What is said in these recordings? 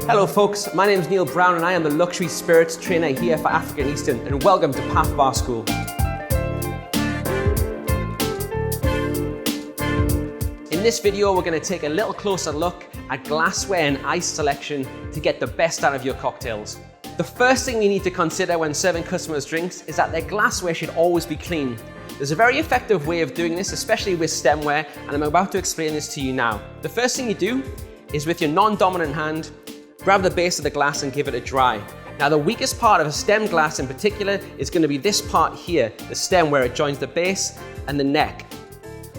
Hello folks, my name is Kneale Brown and I am the Luxury Spirits Trainer here for Africa and Eastern, and welcome to Path Bar School. In this video we're going to take a little closer look at glassware and ice selection to get the best out of your cocktails. The first thing you need to consider when serving customers drinks is that their glassware should always be clean. There's a very effective way of doing this, especially with stemware, and I'm about to explain this to you now. The first thing you do is with your non-dominant hand, grab the base of the glass and give it a dry. Now the weakest part of a stem glass in particular is going to be this part here, the stem, where it joins the base and the neck.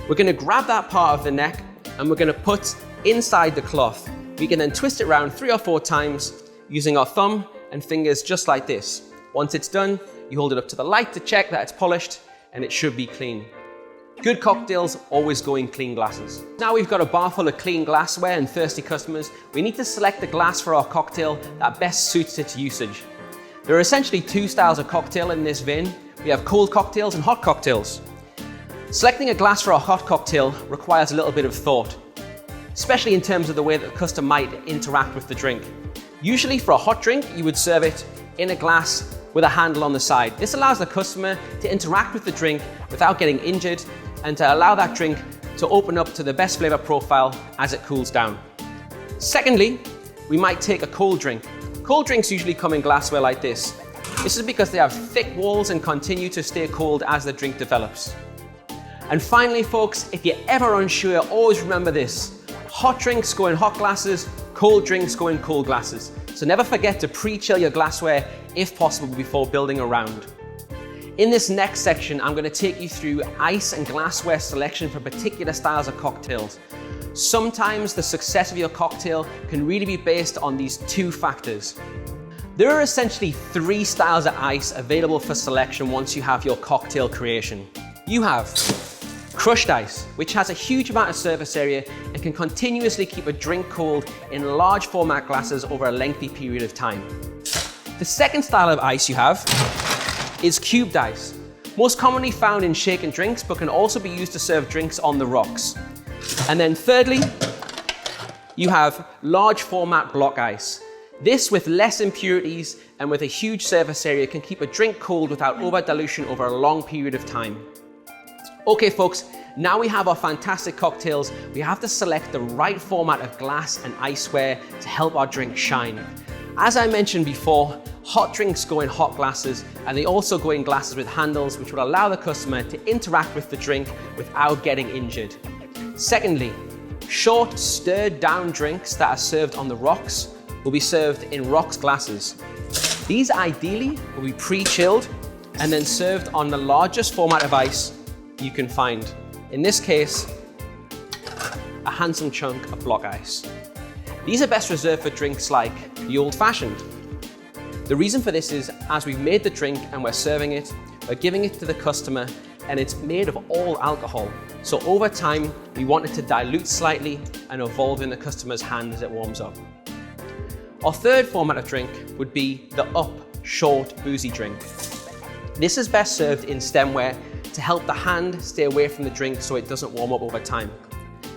We're going to grab that part of the neck and we're going to put inside the cloth. We can then twist it around 3 or 4 times using our thumb and fingers just like this. Once it's done, you hold it up to the light to check that it's polished and it should be clean. Good cocktails always go in clean glasses. Now we've got a bar full of clean glassware and thirsty customers, we need to select the glass for our cocktail that best suits its usage. There are essentially 2 styles of cocktail in this vein. We have cold cocktails and hot cocktails. Selecting a glass for a hot cocktail requires a little bit of thought, especially in terms of the way that the customer might interact with the drink. Usually for a hot drink, you would serve it in a glass with a handle on the side. This allows the customer to interact with the drink without getting injured and to allow that drink to open up to the best flavor profile as it cools down. Secondly, we might take a cold drink. Cold drinks usually come in glassware like this. This is because they have thick walls and continue to stay cold as the drink develops. And finally, folks, if you're ever unsure, always remember this. Hot drinks go in hot glasses, cold drinks go in cold glasses. So never forget to pre-chill your glassware if possible before building a round. In this next section, I'm going to take you through ice and glassware selection for particular styles of cocktails. Sometimes the success of your cocktail can really be based on these 2 factors. There are essentially 3 styles of ice available for selection once you have your cocktail creation. You have crushed ice, which has a huge amount of surface area and can continuously keep a drink cold in large format glasses over a lengthy period of time. The second style of ice you have is cubed ice, most commonly found in shaken drinks but can also be used to serve drinks on the rocks. And then thirdly, you have large format block ice. This, with less impurities and with a huge surface area, can keep a drink cold without over dilution over a long period of time. Okay folks, now we have our fantastic cocktails, we have to select the right format of glass and iceware to help our drink shine. As I mentioned before, hot drinks go in hot glasses and they also go in glasses with handles, which will allow the customer to interact with the drink without getting injured. Secondly, short stirred down drinks that are served on the rocks will be served in rocks glasses. These ideally will be pre-chilled and then served on the largest format of ice you can find. In this case, a handsome chunk of block ice. These are best reserved for drinks like the old-fashioned. The reason for this is, as we've made the drink and we're serving it, we're giving it to the customer and it's made of all alcohol. So over time, we want it to dilute slightly and evolve in the customer's hand as it warms up. Our third format of drink would be the up, short, boozy drink. This is best served in stemware to help the hand stay away from the drink so it doesn't warm up over time.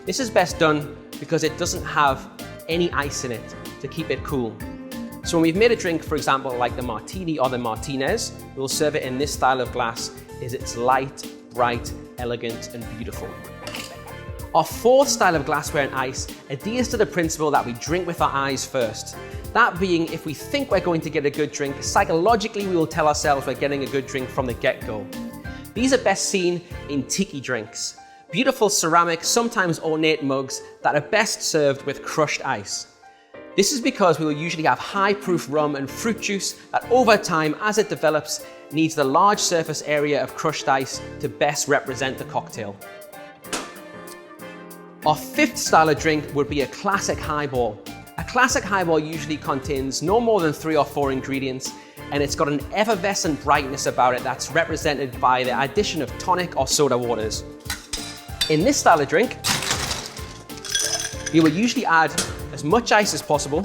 This is best done because it doesn't have any ice in it to keep it cool. So when we've made a drink, for example, like the martini or the martinez, we'll serve it in this style of glass as it's light, bright, elegant, and beautiful. Our fourth style of glassware and ice adheres to the principle that we drink with our eyes first. That being, if we think we're going to get a good drink, psychologically we will tell ourselves we're getting a good drink from the get-go. These are best seen in tiki drinks. Beautiful ceramic, sometimes ornate mugs that are best served with crushed ice. This is because we will usually have high-proof rum and fruit juice that over time, as it develops, needs the large surface area of crushed ice to best represent the cocktail. Our fifth style of drink would be a classic highball. A classic highball usually contains no more than 3 or 4 ingredients, and it's got an effervescent brightness about it that's represented by the addition of tonic or soda waters. In this style of drink, we will usually add as much ice as possible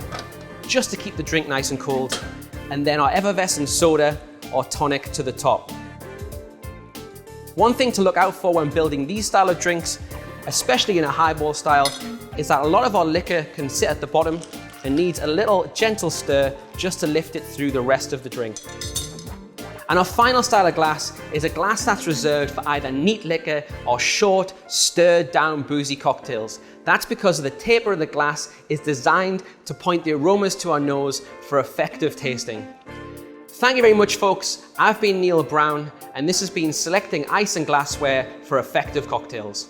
just to keep the drink nice and cold, and then our effervescent soda or tonic to the top. One thing to look out for when building these style of drinks, especially in a highball style, is that a lot of our liquor can sit at the bottom and needs a little gentle stir just to lift it through the rest of the drink. And our final style of glass is a glass that's reserved for either neat liquor or short, stirred down boozy cocktails. That's because the taper of the glass is designed to point the aromas to our nose for effective tasting. Thank you very much, folks. I've been Kneale Brown, and this has been Selecting Ice and Glassware for Effective Cocktails.